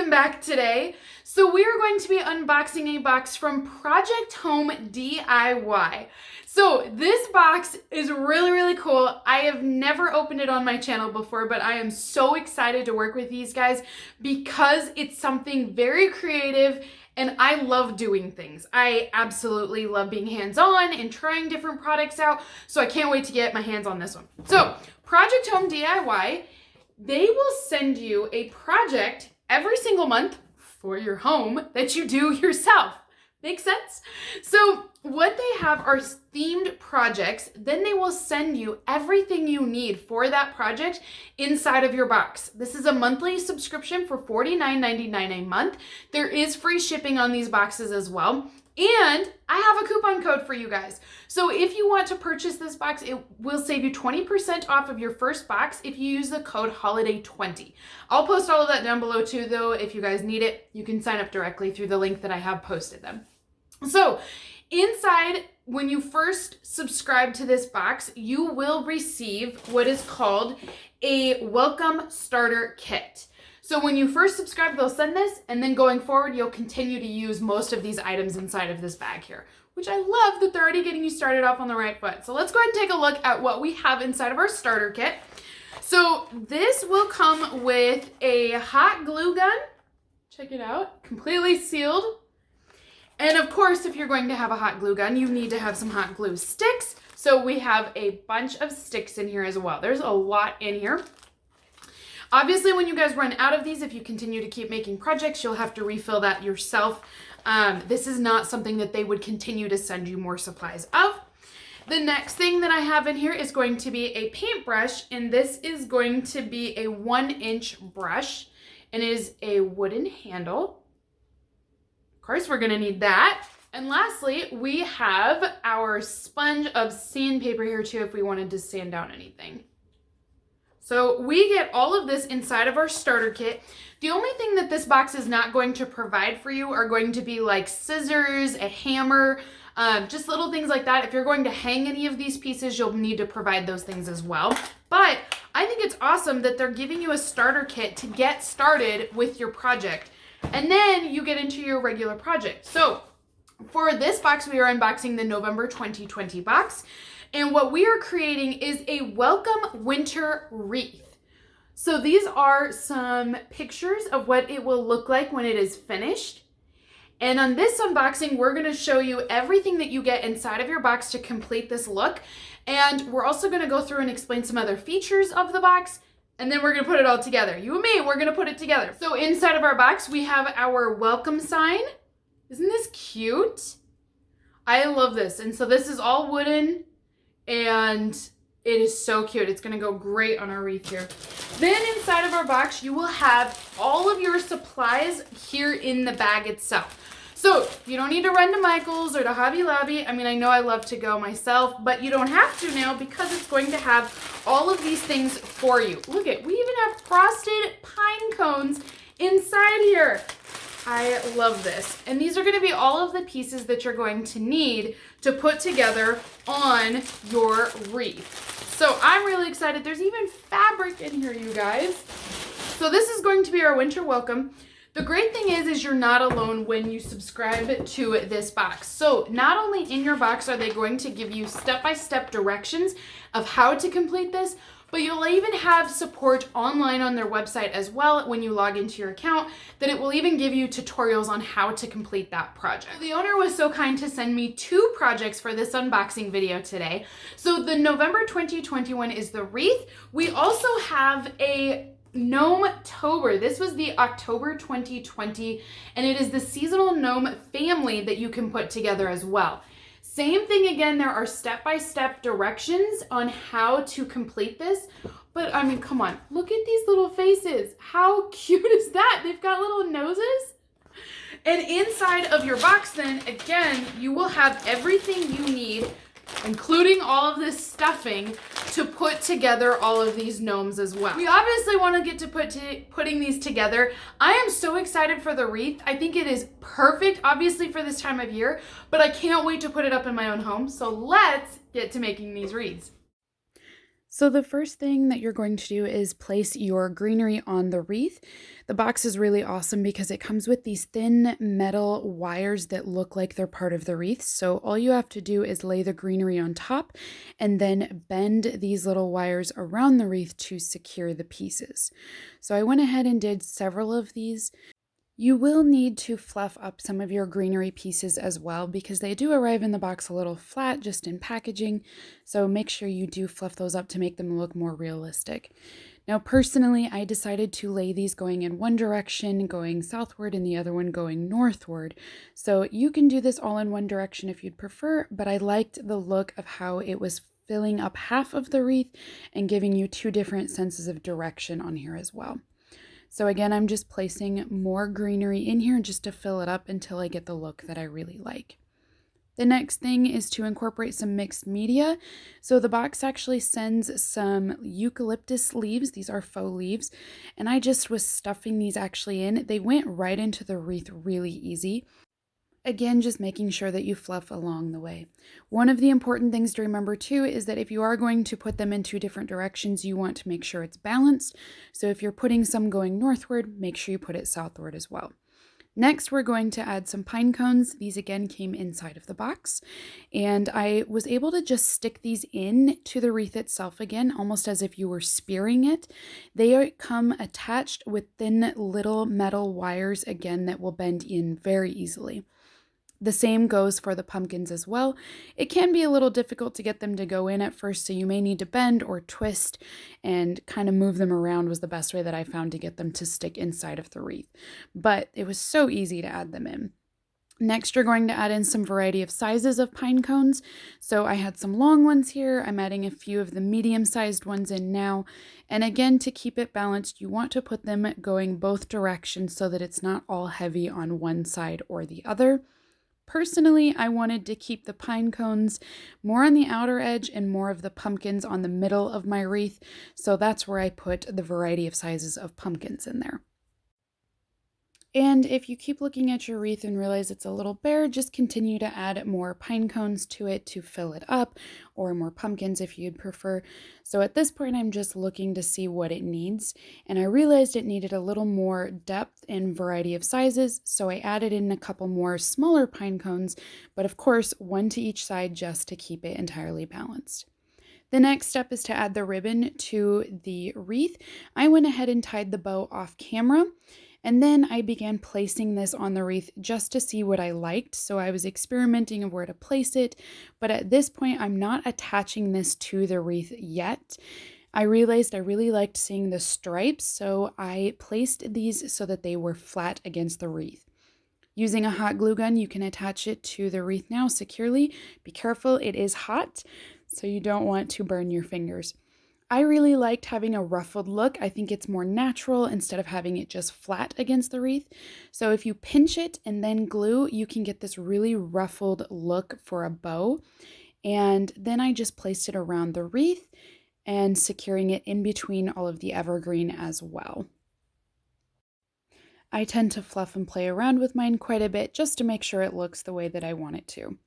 welcome back today. So we are going to be unboxing a box from Project Home DIY. So this box is really cool. I have never opened it on my channel before, but I am so excited to work with these guys because it's something very creative and I love doing things. I absolutely love being hands-on and trying different products out, so I can't wait to get my hands on this one. So Project Home DIY, they will send you a project every single month for your home that you do yourself. Make sense? So what they have are themed projects. Then they will send you everything you need for that project inside of your box. This is a monthly subscription for $49.99 a month. There is free shipping on these boxes as well. And I have a coupon code for you guys. So if you want to purchase this box, it will save you 20% off of your first box if you use the code HOLIDAY20. I'll post all of that down below too, though. If you guys need it, you can sign up directly through the link that I have posted them. So inside, when you first subscribe to this box, you will receive what is called a welcome starter kit. So when you first subscribe, they'll send this, and then going forward, you'll continue to use most of these items inside of this bag here, which I love that they're already getting you started off on the right foot. So let's go ahead and take a look at what we have inside of our starter kit. So this will come with a hot glue gun. Check it out, completely sealed. And of course, if you're going to have a hot glue gun, you need to have some hot glue sticks. So we have a bunch of sticks in here as well. There's a lot in here. Obviously, when you guys run out of these, if you continue to keep making projects, you'll have to refill that yourself. This is not something that they would continue to send you more supplies of. The next thing that I have in here is going to be a paintbrush, and this is going to be a 1-inch brush, and it is a wooden handle. Of course, we're going to need that. And lastly, we have our sponge of sandpaper here too if we wanted to sand down anything. So we get all of this inside of our starter kit. The only thing that this box is not going to provide for you are going to be like scissors, a hammer, just little things like that. If you're going to hang any of these pieces, you'll need to provide those things as well. But I think it's awesome that they're giving you a starter kit to get started with your project. And then you get into your regular project. So for this box, we are unboxing the November 2020 box. And what we are creating is a welcome winter wreath. So these are some pictures of what it will look like when it is finished. And on this unboxing, we're going to show you everything that you get inside of your box to complete this look. And we're also going to go through and explain some other features of the box. And then we're going to put it all together. You and me, we're going to put it together. So inside of our box, we have our welcome sign. Isn't this cute? I love this. And so this is all wooden. And it is so cute. It's going to go great on our wreath here. Then inside of our box, you will have all of your supplies here in the bag itself. So you don't need to run to Michael's or to Hobby Lobby. I mean, I know I love to go myself, but you don't have to now because it's going to have all of these things for you. Look at, we even have frosted pine cones inside here. I love this. And these are going to be all of the pieces that you're going to need to put together on your wreath. So I'm really excited. There's even fabric in here, you guys. So this is going to be our winter welcome. The great thing is you're not alone when you subscribe to this box. So not only in your box are they going to give you step-by-step directions of how to complete this, but you'll even have support online on their website as well when you log into your account, that it will even give you tutorials on how to complete that project. The owner was so kind to send me 2 projects for this unboxing video today. So the November 2021 is the wreath. We also have a Gnome-tober. This was the October 2020, and it is the seasonal gnome family that you can put together as well. Same thing again, there are step-by-step directions on how to complete this, but I mean, come on, look at these little faces. How cute is that? They've got little noses. And inside of your box then, again, you will have everything you need, including all of this stuffing, to put together all of these gnomes as well. We obviously want to get to putting these together. I am so excited for the wreath. I think it is perfect, obviously, for this time of year, but I can't wait to put it up in my own home. So let's get to making these wreaths. So the first thing that you're going to do is place your greenery on the wreath. The box is really awesome because it comes with these thin metal wires that look like they're part of the wreath. So all you have to do is lay the greenery on top and then bend these little wires around the wreath to secure the pieces. So I went ahead and did several of these. You will need to fluff up some of your greenery pieces as well because they do arrive in the box a little flat just in packaging, so make sure you do fluff those up to make them look more realistic. Now personally, I decided to lay these going in one direction, going southward, and the other one going northward. So you can do this all in one direction if you'd prefer, but I liked the look of how it was filling up half of the wreath and giving you two different senses of direction on here as well. So again, I'm just placing more greenery in here just to fill it up until I get the look that I really like. The next thing is to incorporate some mixed media. So the box actually sends some eucalyptus leaves. These are faux leaves. And I just was stuffing these actually in. They went right into the wreath really easy. Again, just making sure that you fluff along the way. One of the important things to remember too is that if you are going to put them in two different directions, you want to make sure it's balanced. So if you're putting some going northward, make sure you put it southward as well. Next, we're going to add some pine cones. These again came inside of the box, and I was able to just stick these in to the wreath itself again, almost as if you were spearing it. They come attached with thin little metal wires again that will bend in very easily. The same goes for the pumpkins as well. It can be a little difficult to get them to go in at first, so you may need to bend or twist and kind of move them around was the best way that I found to get them to stick inside of the wreath. But it was so easy to add them in. Next, you're going to add in some variety of sizes of pine cones. So I had some long ones here. I'm adding a few of the medium-sized ones in now. And again, to keep it balanced, you want to put them going both directions so that it's not all heavy on one side or the other. Personally, I wanted to keep the pine cones more on the outer edge and more of the pumpkins on the middle of my wreath, so that's where I put the variety of sizes of pumpkins in there. And if you keep looking at your wreath and realize it's a little bare, just continue to add more pine cones to it to fill it up, or more pumpkins if you'd prefer. So at this point, I'm just looking to see what it needs, and I realized it needed a little more depth and variety of sizes, so I added in a couple more smaller pine cones, but of course, one to each side just to keep it entirely balanced. The next step is to add the ribbon to the wreath. I went ahead and tied the bow off camera. And then I began placing this on the wreath just to see what I liked. So I was experimenting of where to place it. But at this point, I'm not attaching this to the wreath yet. I realized I really liked seeing the stripes, so I placed these so that they were flat against the wreath. Using a hot glue gun, you can attach it to the wreath now securely. Be careful, it is hot, so you don't want to burn your fingers. I really liked having a ruffled look. I think it's more natural instead of having it just flat against the wreath. So if you pinch it and then glue, you can get this really ruffled look for a bow. And then I just placed it around the wreath and securing it in between all of the evergreen as well. I tend to fluff and play around with mine quite a bit just to make sure it looks the way that I want it to.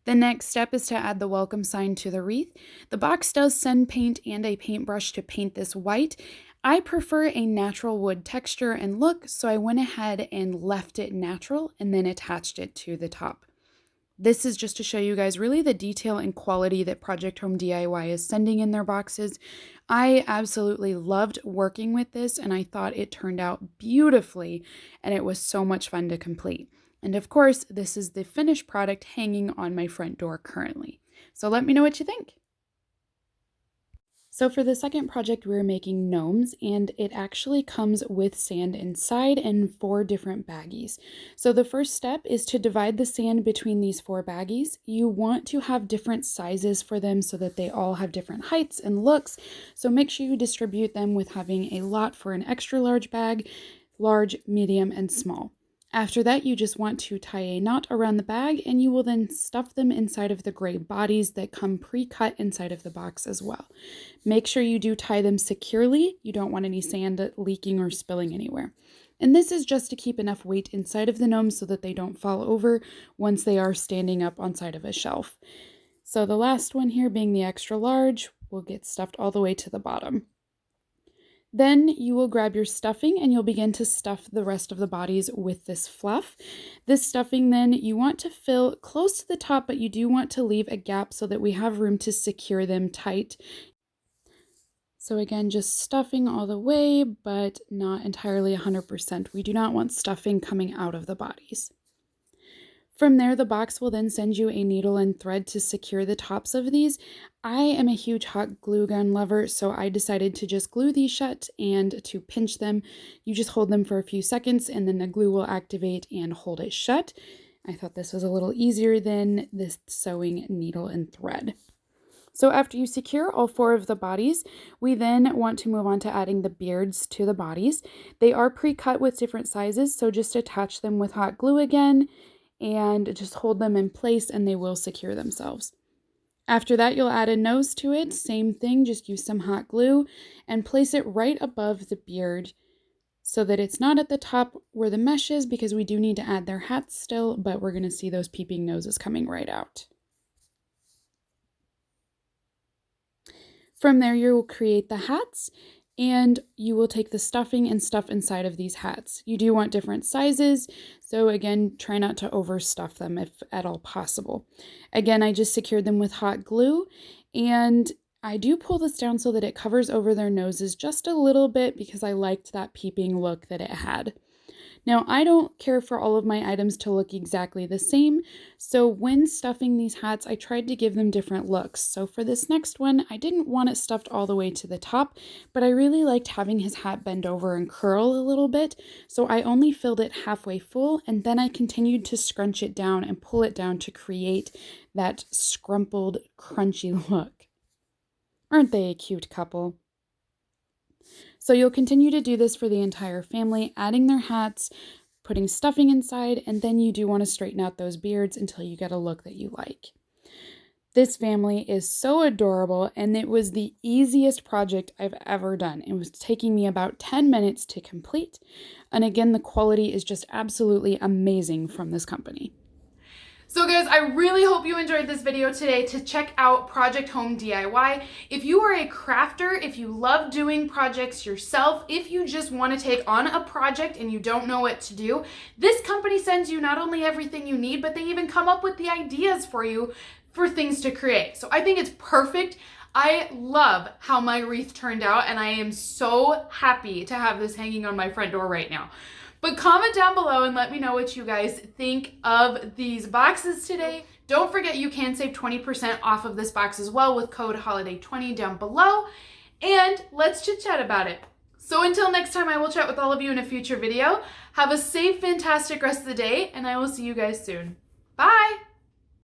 The next step is to add the welcome sign to the wreath. The box does send paint and a paintbrush to paint this white. I prefer a natural wood texture and look, so I went ahead and left it natural and then attached it to the top. This is just to show you guys really the detail and quality that Project Home DIY is sending in their boxes. I absolutely loved working with this, and I thought it turned out beautifully, and it was so much fun to complete. And of course, this is the finished product hanging on my front door currently. So let me know what you think. So for the second project, we're making gnomes, and it actually comes with sand inside and 4 different baggies. So the first step is to divide the sand between these 4 baggies. You want to have different sizes for them so that they all have different heights and looks. So make sure you distribute them with having a lot for an extra large bag, large, medium, and small. After that, you just want to tie a knot around the bag, and you will then stuff them inside of the gray bodies that come pre-cut inside of the box as well. Make sure you do tie them securely. You don't want any sand leaking or spilling anywhere. And this is just to keep enough weight inside of the gnomes so that they don't fall over once they are standing up on side of a shelf. So the last one here being the extra large, will get stuffed all the way to the bottom. Then you will grab your stuffing and you'll begin to stuff the rest of the bodies with this fluff. This stuffing then you want to fill close to the top, but you do want to leave a gap so that we have room to secure them tight. So again, just stuffing all the way, but not entirely 100%. We do not want stuffing coming out of the bodies. From there, the box will then send you a needle and thread to secure the tops of these. I am a huge hot glue gun lover, so I decided to just glue these shut and to pinch them. You just hold them for a few seconds and then the glue will activate and hold it shut. I thought this was a little easier than this sewing needle and thread. So after you secure all 4 of the bodies, we then want to move on to adding the beards to the bodies. They are pre-cut with different sizes, so just attach them with hot glue again and just hold them in place and they will secure themselves. After that, you'll add a nose to it. Same thing, just use some hot glue and place it right above the beard so that it's not at the top where the mesh is, because we do need to add their hats still, but we're going to see those peeping noses coming right out. From there, you will create the hats and you will take the stuffing and stuff inside of these hats. You do want different sizes, so again, try not to overstuff them if at all possible. Again, I just secured them with hot glue, and I do pull this down so that it covers over their noses just a little bit because I liked that peeping look that it had. Now, I don't care for all of my items to look exactly the same, so when stuffing these hats, I tried to give them different looks. So for this next one, I didn't want it stuffed all the way to the top, but I really liked having his hat bend over and curl a little bit, so I only filled it halfway full, and then I continued to scrunch it down and pull it down to create that scrumpled, crunchy look. Aren't they a cute couple? So you'll continue to do this for the entire family, adding their hats, putting stuffing inside, and then you do want to straighten out those beards until you get a look that you like. This family is so adorable, and it was the easiest project I've ever done. It was taking me about 10 minutes to complete, and again, the quality is just absolutely amazing from this company. So guys, I really hope you enjoyed this video today to check out Project Home DIY. If you are a crafter, if you love doing projects yourself, if you just want to take on a project and you don't know what to do, this company sends you not only everything you need, but they even come up with the ideas for you for things to create. So I think it's perfect. I love how my wreath turned out, and I am so happy to have this hanging on my front door right now. But comment down below and let me know what you guys think of these boxes today. Don't forget you can save 20% off of this box as well with code HOLIDAY20 down below. And let's chit chat about it. So until next time, I will chat with all of you in a future video. Have a safe, fantastic rest of the day, and I will see you guys soon. Bye!